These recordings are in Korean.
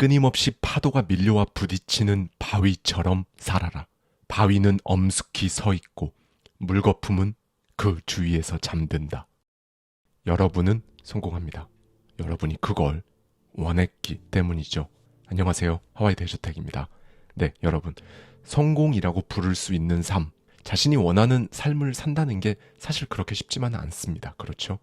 끊임없이 파도가 밀려와 부딪히는 바위처럼 살아라. 바위는 엄숙히 서 있고 물거품은 그 주위에서 잠든다. 여러분은 성공합니다. 여러분이 그걸 원했기 때문이죠. 안녕하세요. 하와이 대저택입니다. 네, 여러분. 성공이라고 부를 수 있는 삶, 자신이 원하는 삶을 산다는 게 사실 그렇게 쉽지만은 않습니다. 그렇죠?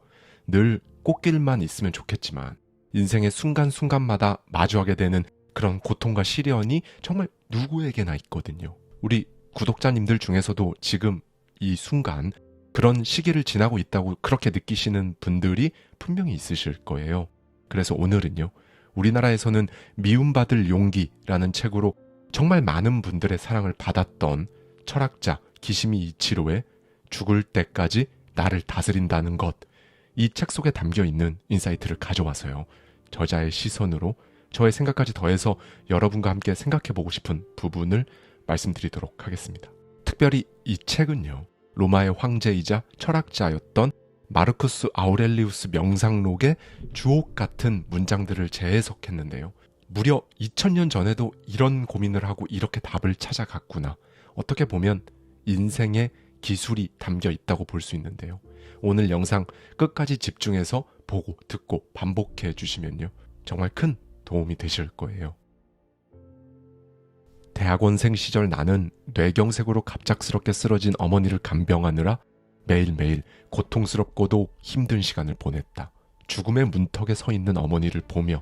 늘 꽃길만 있으면 좋겠지만 인생의 순간순간마다 마주하게 되는 그런 고통과 시련이 정말 누구에게나 있거든요. 우리 구독자님들 중에서도 지금 이 순간 그런 시기를 지나고 있다고 그렇게 느끼시는 분들이 분명히 있으실 거예요. 그래서 오늘은요, 우리나라에서는 미움받을 용기라는 책으로 정말 많은 분들의 사랑을 받았던 철학자 기시미 이치로의 죽을 때까지 나를 다스린다는 것, 이 책 속에 담겨있는 인사이트를 가져와서요, 저자의 시선으로 저의 생각까지 더해서 여러분과 함께 생각해보고 싶은 부분을 말씀드리도록 하겠습니다. 특별히 이 책은요, 로마의 황제이자 철학자였던 마르쿠스 아우렐리우스 명상록의 주옥 같은 문장들을 재해석했는데요. 무려 2000년 전에도 이런 고민을 하고 이렇게 답을 찾아갔구나. 어떻게 보면 인생의 기술이 담겨 있다고 볼 수 있는데요. 오늘 영상 끝까지 집중해서 보고 듣고 반복해 주시면요, 정말 큰 도움이 되실 거예요. 대학원생 시절 나는 뇌경색으로 갑작스럽게 쓰러진 어머니를 간병하느라 매일매일 고통스럽고도 힘든 시간을 보냈다. 죽음의 문턱에 서 있는 어머니를 보며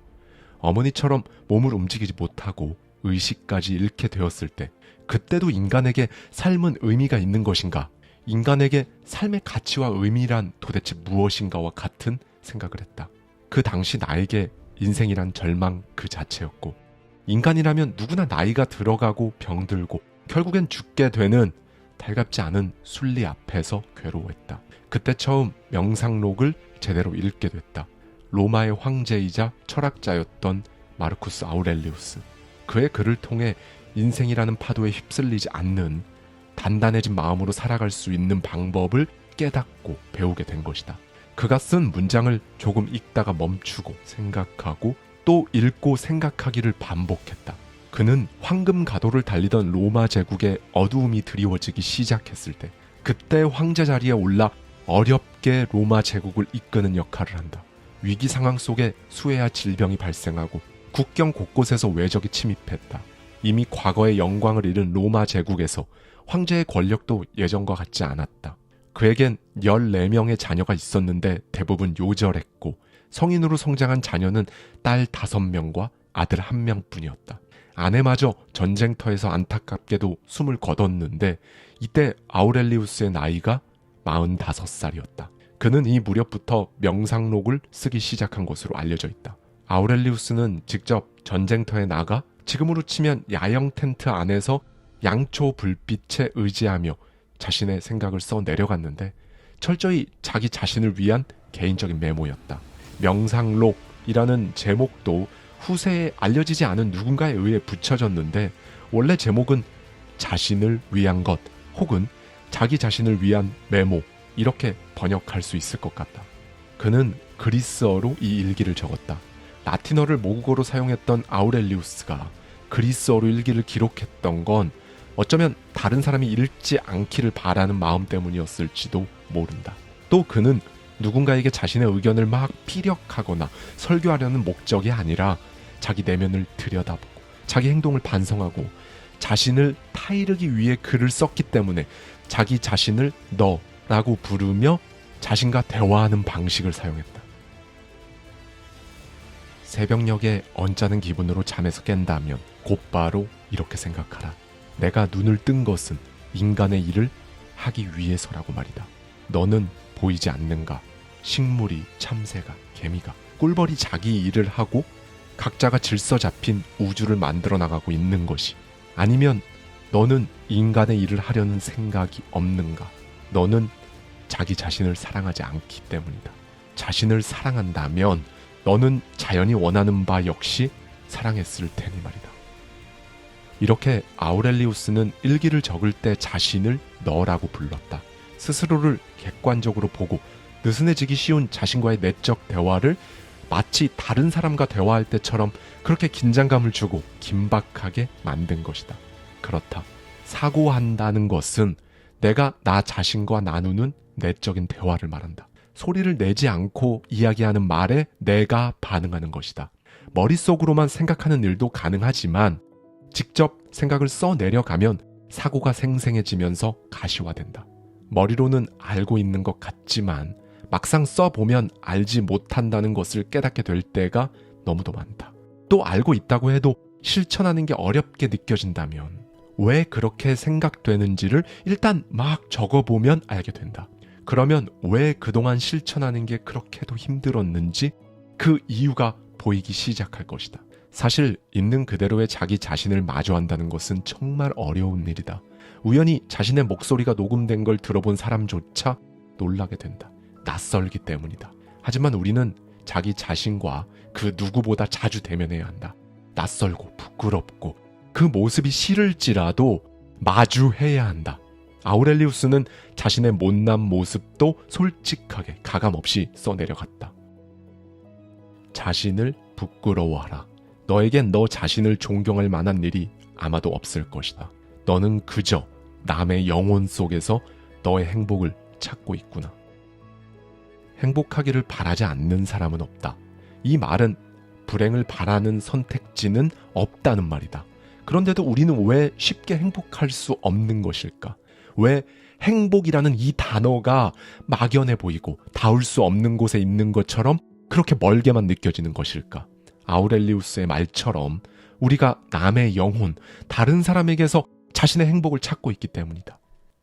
어머니처럼 몸을 움직이지 못하고 의식까지 잃게 되었을 때, 그때도 인간에게 삶은 의미가 있는 것인가? 인간에게 삶의 가치와 의미란 도대체 무엇인가와 같은 생각을 했다. 그 당시 나에게 인생이란 절망 그 자체였고, 인간이라면 누구나 나이가 들어가고 병들고 결국엔 죽게 되는 달갑지 않은 순리 앞에서 괴로워했다. 그때 처음 명상록을 제대로 읽게 됐다. 로마의 황제이자 철학자였던 마르쿠스 아우렐리우스. 그의 글을 통해 인생이라는 파도에 휩쓸리지 않는 단단해진 마음으로 살아갈 수 있는 방법을 깨닫고 배우게 된 것이다. 그가 쓴 문장을 조금 읽다가 멈추고 생각하고 또 읽고 생각하기를 반복했다. 그는 황금 가도를 달리던 로마 제국의 어두움이 드리워지기 시작했을 때, 그때 황제 자리에 올라 어렵게 로마 제국을 이끄는 역할을 한다. 위기 상황 속에 수해와 질병이 발생하고 국경 곳곳에서 외적이 침입했다. 이미 과거의 영광을 잃은 로마 제국에서 황제의 권력도 예전과 같지 않았다. 그에겐 14명의 자녀가 있었는데 대부분 요절했고, 성인으로 성장한 자녀는 딸 5명과 아들 1명뿐이었다. 아내마저 전쟁터에서 안타깝게도 숨을 거뒀는데 이때 아우렐리우스의 나이가 45살이었다. 그는 이 무렵부터 명상록을 쓰기 시작한 것으로 알려져 있다. 아우렐리우스는 직접 전쟁터에 나가 지금으로 치면 야영 텐트 안에서 양초 불빛에 의지하며 자신의 생각을 써 내려갔는데, 철저히 자기 자신을 위한 개인적인 메모였다. 명상록이라는 제목도 후세에 알려지지 않은 누군가에 의해 붙여졌는데, 원래 제목은 자신을 위한 것 혹은 자기 자신을 위한 메모, 이렇게 번역할 수 있을 것 같다. 그는 그리스어로 이 일기를 적었다. 라틴어를 모국어로 사용했던 아우렐리우스가 그리스어로 일기를 기록했던 건 어쩌면 다른 사람이 읽지 않기를 바라는 마음 때문이었을지도 모른다. 또 그는 누군가에게 자신의 의견을 막 피력하거나 설교하려는 목적이 아니라 자기 내면을 들여다보고 자기 행동을 반성하고 자신을 타이르기 위해 글을 썼기 때문에 자기 자신을 너라고 부르며 자신과 대화하는 방식을 사용했다. 새벽녘에 언짢은 기분으로 잠에서 깬다면 곧바로 이렇게 생각하라. 내가 눈을 뜬 것은 인간의 일을 하기 위해서라고 말이다. 너는 보이지 않는가? 식물이, 참새가, 개미가 꿀벌이 자기 일을 하고 각자가 질서 잡힌 우주를 만들어 나가고 있는 것이, 아니면 너는 인간의 일을 하려는 생각이 없는가? 너는 자기 자신을 사랑하지 않기 때문이다. 자신을 사랑한다면 너는 자연이 원하는 바 역시 사랑했을 테니 말이다. 이렇게 아우렐리우스는 일기를 적을 때 자신을 너라고 불렀다. 스스로를 객관적으로 보고 느슨해지기 쉬운 자신과의 내적 대화를 마치 다른 사람과 대화할 때처럼 그렇게 긴장감을 주고 긴박하게 만든 것이다. 그렇다. 사고한다는 것은 내가 나 자신과 나누는 내적인 대화를 말한다. 소리를 내지 않고 이야기하는 말에 내가 반응하는 것이다. 머릿속으로만 생각하는 일도 가능하지만 직접 생각을 써내려가면 사고가 생생해지면서 가시화된다. 머리로는 알고 있는 것 같지만 막상 써보면 알지 못한다는 것을 깨닫게 될 때가 너무도 많다. 또 알고 있다고 해도 실천하는 게 어렵게 느껴진다면 왜 그렇게 생각되는지를 일단 막 적어보면 알게 된다. 그러면 왜 그동안 실천하는 게 그렇게도 힘들었는지 그 이유가 보이기 시작할 것이다. 사실 있는 그대로의 자기 자신을 마주한다는 것은 정말 어려운 일이다. 우연히 자신의 목소리가 녹음된 걸 들어본 사람조차 놀라게 된다. 낯설기 때문이다. 하지만 우리는 자기 자신과 그 누구보다 자주 대면해야 한다. 낯설고 부끄럽고 그 모습이 싫을지라도 마주해야 한다. 아우렐리우스는 자신의 못난 모습도 솔직하게 가감없이 써내려갔다. 자신을 부끄러워하라. 너에겐 너 자신을 존경할 만한 일이 아마도 없을 것이다. 너는 그저 남의 영혼 속에서 너의 행복을 찾고 있구나. 행복하기를 바라지 않는 사람은 없다. 이 말은 불행을 바라는 선택지는 없다는 말이다. 그런데도 우리는 왜 쉽게 행복할 수 없는 것일까? 왜 행복이라는 이 단어가 막연해 보이고 닿을 수 없는 곳에 있는 것처럼 그렇게 멀게만 느껴지는 것일까? 아우렐리우스의 말처럼 우리가 남의 영혼, 다른 사람에게서 자신의 행복을 찾고 있기 때문이다.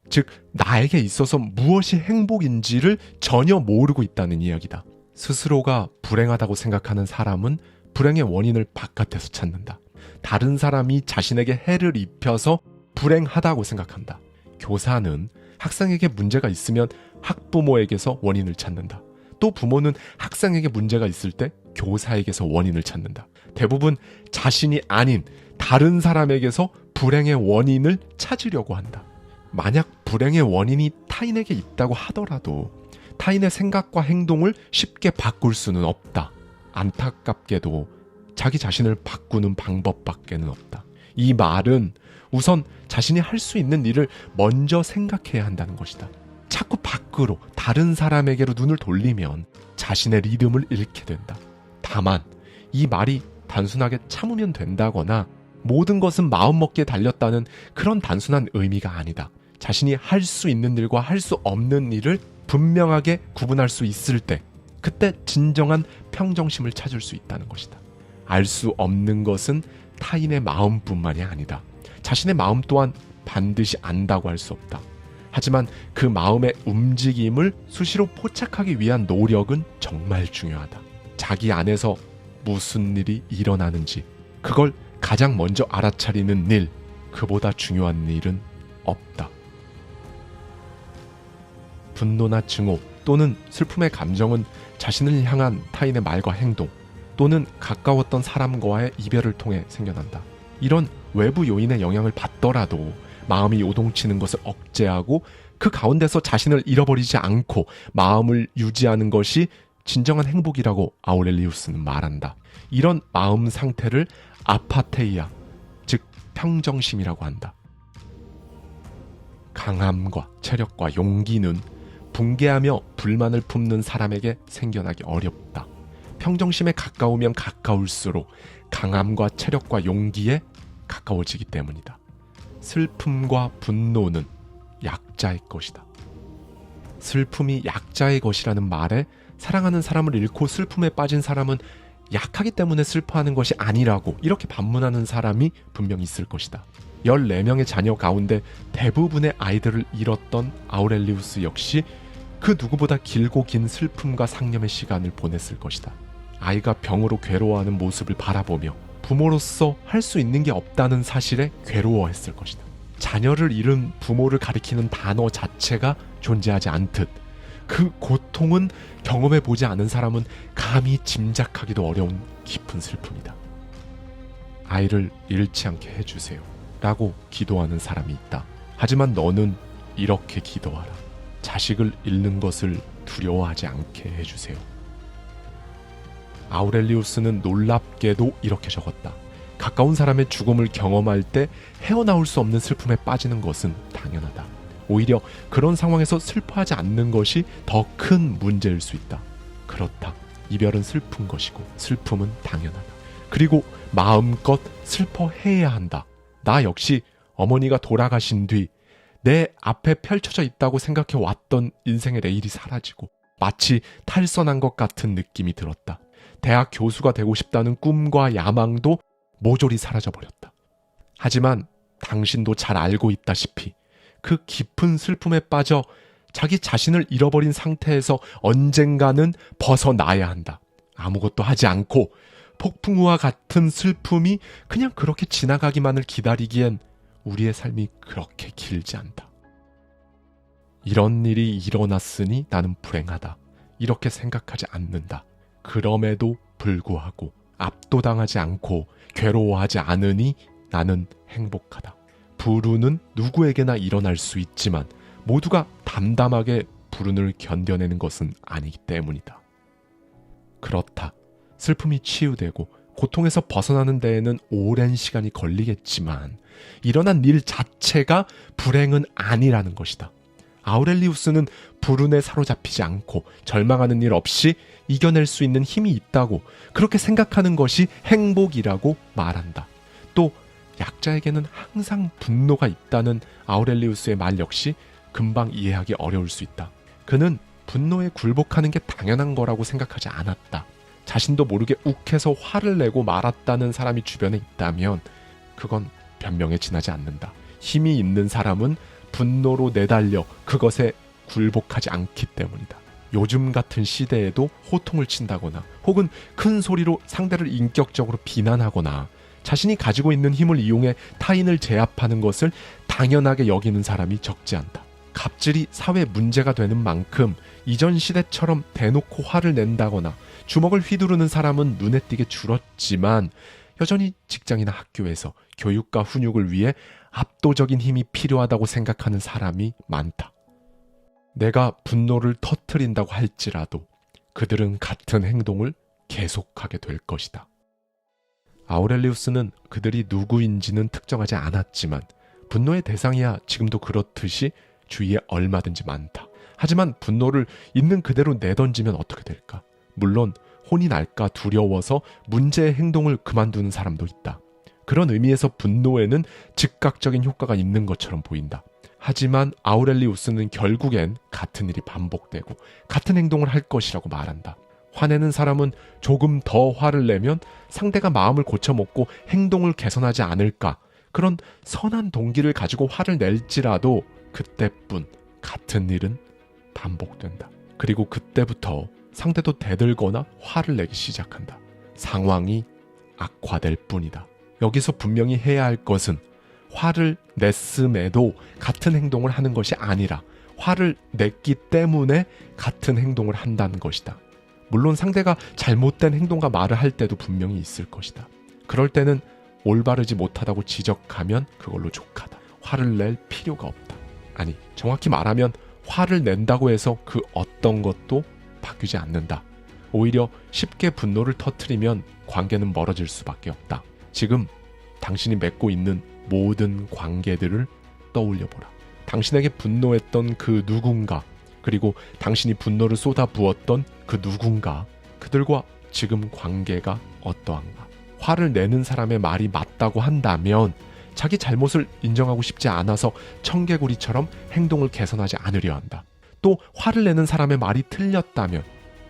즉, 나에게 있어서 무엇이 행복인지를 전혀 모르고 있다는 이야기다. 스스로가 불행하다고 생각하는 사람은 불행의 원인을 바깥에서 찾는다. 다른 사람이 자신에게 해를 입혀서 불행하다고 생각한다. 교사는 학생에게 문제가 있으면 학부모에게서 원인을 찾는다. 또 부모는 학생에게 문제가 있을 때 교사에게서 원인을 찾는다. 대부분 자신이 아닌 다른 사람에게서 불행의 원인을 찾으려고 한다. 만약 불행의 원인이 타인에게 있다고 하더라도 타인의 생각과 행동을 쉽게 바꿀 수는 없다. 안타깝게도 자기 자신을 바꾸는 방법밖에는 없다. 이 말은 우선 자신이 할 수 있는 일을 먼저 생각해야 한다는 것이다. 자꾸 밖으로 다른 사람에게로 눈을 돌리면 자신의 리듬을 잃게 된다. 다만 이 말이 단순하게 참으면 된다거나 모든 것은 마음먹기에 달렸다는 그런 단순한 의미가 아니다. 자신이 할 수 있는 일과 할 수 없는 일을 분명하게 구분할 수 있을 때 그때 진정한 평정심을 찾을 수 있다는 것이다. 알 수 없는 것은 타인의 마음뿐만이 아니다. 자신의 마음 또한 반드시 안다고 할 수 없다. 하지만 그 마음의 움직임을 수시로 포착하기 위한 노력은 정말 중요하다. 자기 안에서 무슨 일이 일어나는지 그걸 가장 먼저 알아차리는 일, 그보다 중요한 일은 없다. 분노나 증오 또는 슬픔의 감정은 자신을 향한 타인의 말과 행동 또는 가까웠던 사람과의 이별을 통해 생겨난다. 이런 외부 요인의 영향을 받더라도 마음이 요동치는 것을 억제하고 그 가운데서 자신을 잃어버리지 않고 마음을 유지하는 것이 진정한 행복이라고 아우렐리우스는 말한다. 이런 마음 상태를 아파테이아, 즉 평정심이라고 한다. 강함과 체력과 용기는 붕괴하며 불만을 품는 사람에게 생겨나기 어렵다. 평정심에 가까우면 가까울수록 강함과 체력과 용기에 가까워지기 때문이다. 슬픔과 분노는 약자의 것이다. 슬픔이 약자의 것이라는 말에 사랑하는 사람을 잃고 슬픔에 빠진 사람은 약하기 때문에 슬퍼하는 것이 아니라고 이렇게 반문하는 사람이 분명히 있을 것이다. 14명의 자녀 가운데 대부분의 아이들을 잃었던 아우렐리우스 역시 그 누구보다 길고 긴 슬픔과 상념의 시간을 보냈을 것이다. 아이가 병으로 괴로워하는 모습을 바라보며 부모로서 할 수 있는 게 없다는 사실에 괴로워했을 것이다. 자녀를 잃은 부모를 가리키는 단어 자체가 존재하지 않듯 그 고통은 경험해보지 않은 사람은 감히 짐작하기도 어려운 깊은 슬픔이다. 아이를 잃지 않게 해주세요 라고 기도하는 사람이 있다. 하지만 너는 이렇게 기도하라. 자식을 잃는 것을 두려워하지 않게 해주세요. 아우렐리우스는 놀랍게도 이렇게 적었다. 가까운 사람의 죽음을 경험할 때 헤어나올 수 없는 슬픔에 빠지는 것은 당연하다. 오히려 그런 상황에서 슬퍼하지 않는 것이 더 큰 문제일 수 있다. 그렇다. 이별은 슬픈 것이고 슬픔은 당연하다. 그리고 마음껏 슬퍼해야 한다. 나 역시 어머니가 돌아가신 뒤 내 앞에 펼쳐져 있다고 생각해 왔던 인생의 레일이 사라지고 마치 탈선한 것 같은 느낌이 들었다. 대학 교수가 되고 싶다는 꿈과 야망도 모조리 사라져버렸다. 하지만 당신도 잘 알고 있다시피 그 깊은 슬픔에 빠져 자기 자신을 잃어버린 상태에서 언젠가는 벗어나야 한다. 아무것도 하지 않고 폭풍우와 같은 슬픔이 그냥 그렇게 지나가기만을 기다리기엔 우리의 삶이 그렇게 길지 않다. 이런 일이 일어났으니 나는 불행하다. 이렇게 생각하지 않는다. 그럼에도 불구하고 압도당하지 않고 괴로워하지 않으니 나는 행복하다. 불운은 누구에게나 일어날 수 있지만 모두가 담담하게 불운을 견뎌내는 것은 아니기 때문이다. 그렇다. 슬픔이 치유되고 고통에서 벗어나는 데에는 오랜 시간이 걸리겠지만 일어난 일 자체가 불행은 아니라는 것이다. 아우렐리우스는 불운에 사로잡히지 않고 절망하는 일 없이 이겨낼 수 있는 힘이 있다고 그렇게 생각하는 것이 행복이라고 말한다. 또 약자에게는 항상 분노가 있다는 아우렐리우스의 말 역시 금방 이해하기 어려울 수 있다. 그는 분노에 굴복하는 게 당연한 거라고 생각하지 않았다. 자신도 모르게 욱해서 화를 내고 말았다는 사람이 주변에 있다면 그건 변명에 지나지 않는다. 힘이 있는 사람은 분노로 내달려 그것에 굴복하지 않기 때문이다. 요즘 같은 시대에도 호통을 친다거나 혹은 큰 소리로 상대를 인격적으로 비난하거나 자신이 가지고 있는 힘을 이용해 타인을 제압하는 것을 당연하게 여기는 사람이 적지 않다. 갑질이 사회 문제가 되는 만큼 이전 시대처럼 대놓고 화를 낸다거나 주먹을 휘두르는 사람은 눈에 띄게 줄었지만 여전히 직장이나 학교에서 교육과 훈육을 위해 압도적인 힘이 필요하다고 생각하는 사람이 많다. 내가 분노를 터뜨린다고 할지라도 그들은 같은 행동을 계속하게 될 것이다. 아우렐리우스는 그들이 누구인지는 특정하지 않았지만 분노의 대상이야 지금도 그렇듯이 주위에 얼마든지 많다. 하지만 분노를 있는 그대로 내던지면 어떻게 될까? 물론 혼이 날까 두려워서 문제의 행동을 그만두는 사람도 있다. 그런 의미에서 분노에는 즉각적인 효과가 있는 것처럼 보인다. 하지만 아우렐리우스는 결국엔 같은 일이 반복되고 같은 행동을 할 것이라고 말한다. 화내는 사람은 조금 더 화를 내면 상대가 마음을 고쳐먹고 행동을 개선하지 않을까, 그런 선한 동기를 가지고 화를 낼지라도 그때뿐 같은 일은 반복된다. 그리고 그때부터 상대도 대들거나 화를 내기 시작한다. 상황이 악화될 뿐이다. 여기서 분명히 해야 할 것은 화를 냈음에도 같은 행동을 하는 것이 아니라 화를 냈기 때문에 같은 행동을 한다는 것이다. 물론 상대가 잘못된 행동과 말을 할 때도 분명히 있을 것이다. 그럴 때는 올바르지 못하다고 지적하면 그걸로 족하다. 화를 낼 필요가 없다. 아니, 정확히 말하면 화를 낸다고 해서 그 어떤 것도 바뀌지 않는다. 오히려 쉽게 분노를 터뜨리면 관계는 멀어질 수밖에 없다. 지금 당신이 맺고 있는 모든 관계들을 떠올려보라. 당신에게 분노했던 그 누군가, 그리고 당신이 분노를 쏟아부었던 그 누군가, 그들과 지금 관계가 어떠한가. 화를 내는 사람의 말이 맞다고 한다면 자기 잘못을 인정하고 싶지 않아서 청개구리처럼 행동을 개선하지 않으려 한다. 또 화를 내는 사람의 말이 틀렸다면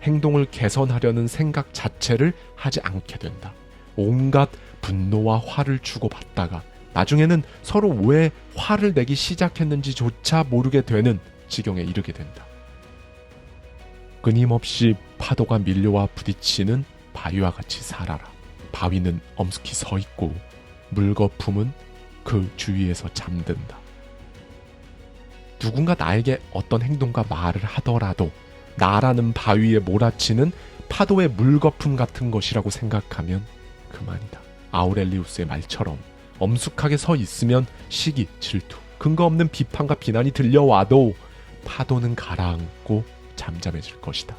행동을 개선하려는 생각 자체를 하지 않게 된다. 온갖 분노와 화를 주고받다가 나중에는 서로 왜 화를 내기 시작했는지조차 모르게 되는 지경에 이르게 된다. 끊임없이 파도가 밀려와 부딪히는 바위와 같이 살아라. 바위는 엄숙히 서 있고 물거품은 그 주위에서 잠든다. 누군가 나에게 어떤 행동과 말을 하더라도 나라는 바위에 몰아치는 파도의 물거품 같은 것이라고 생각하면 그만이다. 아우렐리우스의 말처럼 엄숙하게 서 있으면 시기, 질투, 근거 없는 비판과 비난이 들려와도 파도는 가라앉고 잠잠해질 것이다.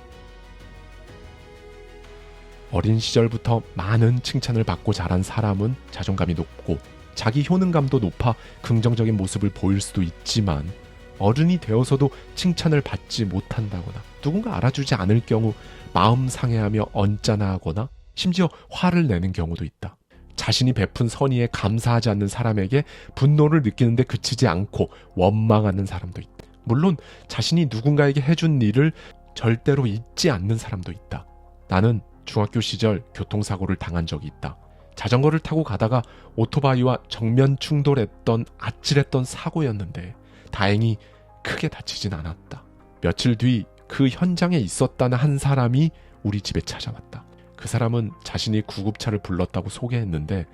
어린 시절부터 많은 칭찬을 받고 자란 사람은 자존감이 높고 자기 효능감도 높아 긍정적인 모습을 보일 수도 있지만 어른이 되어서도 칭찬을 받지 못한다거나 누군가 알아주지 않을 경우 마음 상해하며 언짢아하거나 심지어 화를 내는 경우도 있다. 자신이 베푼 선의에 감사하지 않는 사람에게 분노를 느끼는데 그치지 않고 원망하는 사람도 있다. 물론 자신이 누군가에게 해준 일을 절대로 잊지 않는 사람도 있다. 나는 중학교 시절 교통사고를 당한 적이 있다. 자전거를 타고 가다가 오토바이와 정면 충돌했던 아찔했던 사고였는데 다행히 크게 다치진 않았다. 며칠 뒤 그 현장에 있었다는 한 사람이 우리 집에 찾아왔다. 그 사람은 자신이 구급차를 불렀다고 소개했는데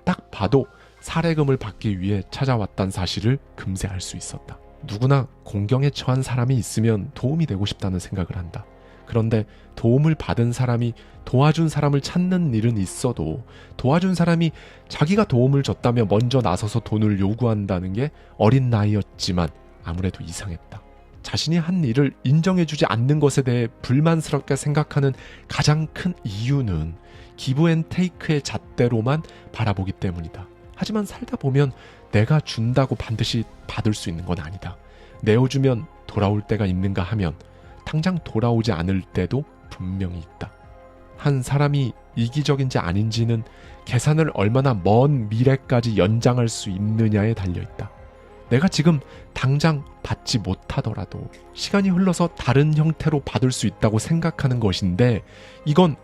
딱 봐도 살해금을 받기 위해 찾아왔다는 사실을 금세 알 수 있었다. 누구나 공경에 처한 사람이 있으면 도움이 되고 싶다는 생각을 한다. 그런데 도움을 받은 사람이 도와준 사람을 찾는 일은 있어도 도와준 사람이 자기가 도움을 줬다며 먼저 나서서 돈을 요구한다는 게 어린 나이였지만 아무래도 이상했다. 자신이 한 일을 인정해주지 않는 것에 대해 불만스럽게 생각하는 가장 큰 이유는 기브앤테이크의 잣대로만 바라보기 때문이다. 하지만 살다 보면 내가 준다고 반드시 받을 수 있는 건 아니다. 내어주면 돌아올 때가 있는가 하면 당장 돌아오지 않을 때도 분명히 있다. 한 사람이 이기적인지 아닌지는 계산을 얼마나 먼 미래까지 연장할 수 있느냐에 달려있다. 내가 지금 당장 받지 못하더라도 시간이 흘러서 다른 형태로 받을 수 있다고 생각하는 것인데 이건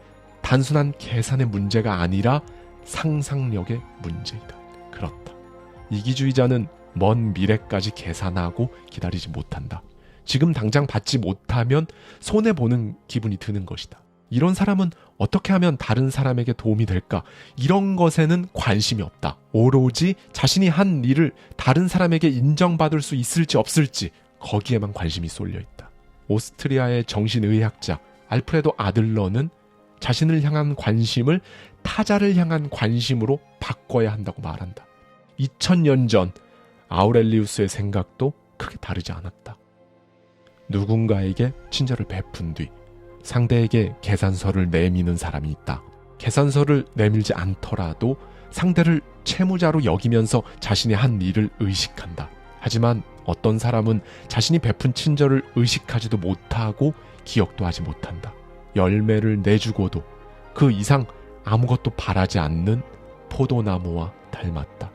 단순한 계산의 문제가 아니라 상상력의 문제이다. 그렇다. 이기주의자는 먼 미래까지 계산하고 기다리지 못한다. 지금 당장 받지 못하면 손해보는 기분이 드는 것이다. 이런 사람은 어떻게 하면 다른 사람에게 도움이 될까? 이런 것에는 관심이 없다. 오로지 자신이 한 일을 다른 사람에게 인정받을 수 있을지 없을지 거기에만 관심이 쏠려 있다. 오스트리아의 정신의학자 알프레도 아들러는 자신을 향한 관심을 타자를 향한 관심으로 바꿔야 한다고 말한다. 2000년 전 아우렐리우스의 생각도 크게 다르지 않았다. 누군가에게 친절을 베푼 뒤 상대에게 계산서를 내미는 사람이 있다. 계산서를 내밀지 않더라도 상대를 채무자로 여기면서 자신의 한 일을 의식한다. 하지만 어떤 사람은 자신이 베푼 친절을 의식하지도 못하고 기억도 하지 못한다. 열매를 내주고도 그 이상 아무것도 바라지 않는 포도나무와 닮았다.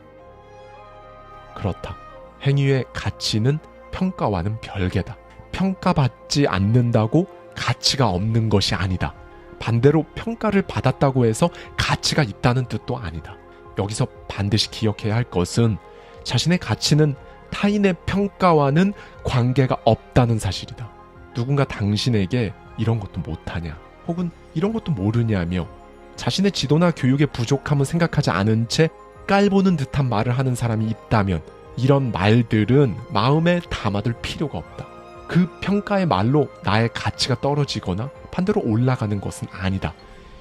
그렇다. 행위의 가치는 평가와는 별개다. 평가받지 않는다고 가치가 없는 것이 아니다. 반대로 평가를 받았다고 해서 가치가 있다는 뜻도 아니다. 여기서 반드시 기억해야 할 것은 자신의 가치는 타인의 평가와는 관계가 없다는 사실이다. 누군가 당신에게 이런 것도 못하냐 혹은 이런 것도 모르냐며 자신의 지도나 교육의 부족함을 생각하지 않은 채 깔보는 듯한 말을 하는 사람이 있다면 이런 말들은 마음에 담아둘 필요가 없다. 그 평가의 말로 나의 가치가 떨어지거나 반대로 올라가는 것은 아니다.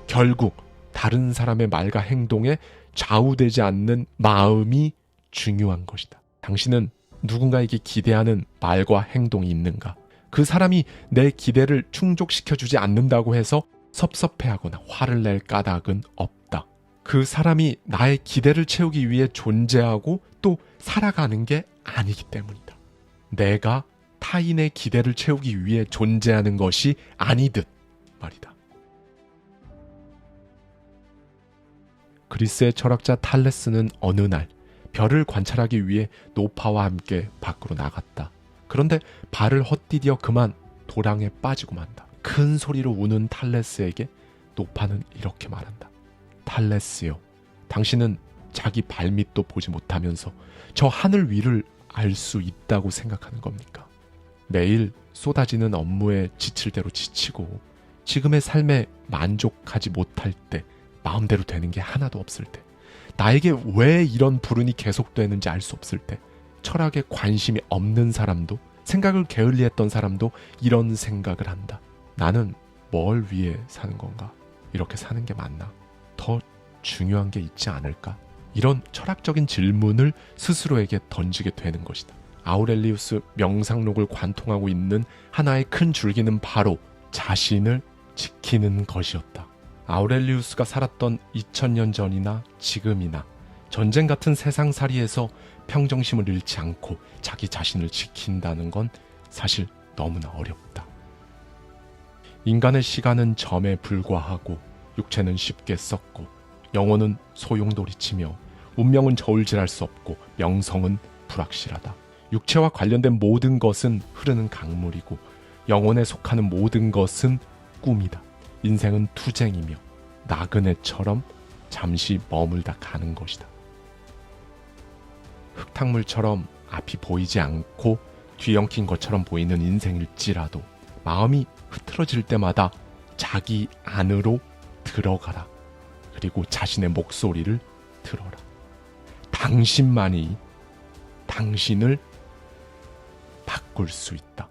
결국 다른 사람의 말과 행동에 좌우되지 않는 마음이 중요한 것이다. 당신은 누군가에게 기대하는 말과 행동이 있는가? 그 사람이 내 기대를 충족시켜주지 않는다고 해서 섭섭해하거나 화를 낼 까닭은 없다. 그 사람이 나의 기대를 채우기 위해 존재하고 또 살아가는 게 아니기 때문이다. 내가 타인의 기대를 채우기 위해 존재하는 것이 아니듯 말이다. 그리스의 철학자 탈레스는 어느 날 별을 관찰하기 위해 노파와 함께 밖으로 나갔다. 그런데 발을 헛디뎌 그만 도랑에 빠지고 만다. 큰 소리로 우는 탈레스에게 노파는 이렇게 말한다. 탈레스요, 당신은 자기 발밑도 보지 못하면서 저 하늘 위를 알 수 있다고 생각하는 겁니까? 매일 쏟아지는 업무에 지칠 대로 지치고 지금의 삶에 만족하지 못할 때, 마음대로 되는 게 하나도 없을 때, 나에게 왜 이런 불운이 계속되는지 알 수 없을 때, 철학에 관심이 없는 사람도, 생각을 게을리했던 사람도 이런 생각을 한다. 나는 뭘 위해 사는 건가? 이렇게 사는 게 맞나? 더 중요한 게 있지 않을까? 이런 철학적인 질문을 스스로에게 던지게 되는 것이다. 아우렐리우스 명상록을 관통하고 있는 하나의 큰 줄기는 바로 자신을 지키는 것이었다. 아우렐리우스가 살았던 2000년 전이나 지금이나 전쟁 같은 세상살이에서 평정심을 잃지 않고 자기 자신을 지킨다는 건 사실 너무나 어렵다. 인간의 시간은 점에 불과하고 육체는 쉽게 썩고 영혼은 소용돌이치며 운명은 저울질할 수 없고 명성은 불확실하다. 육체와 관련된 모든 것은 흐르는 강물이고 영혼에 속하는 모든 것은 꿈이다. 인생은 투쟁이며 나그네처럼 잠시 머물다 가는 것이다. 흙탕물처럼 앞이 보이지 않고 뒤엉킨 것처럼 보이는 인생일지라도 마음이 흐트러질 때마다 자기 안으로 들어가라. 그리고 자신의 목소리를 들어라. 당신만이 당신을 바꿀 수 있다.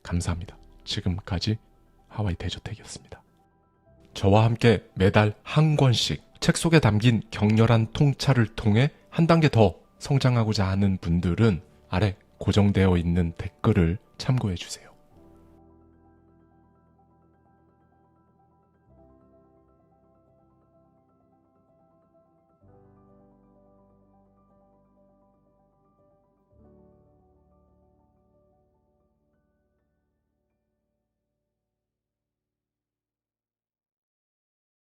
감사합니다. 지금까지 하와이 대저택이었습니다. 저와 함께 매달 한 권씩 책 속에 담긴 격렬한 통찰을 통해 한 단계 더 성장하고자 하는 분들은 아래 고정되어 있는 댓글을 참고해 주세요.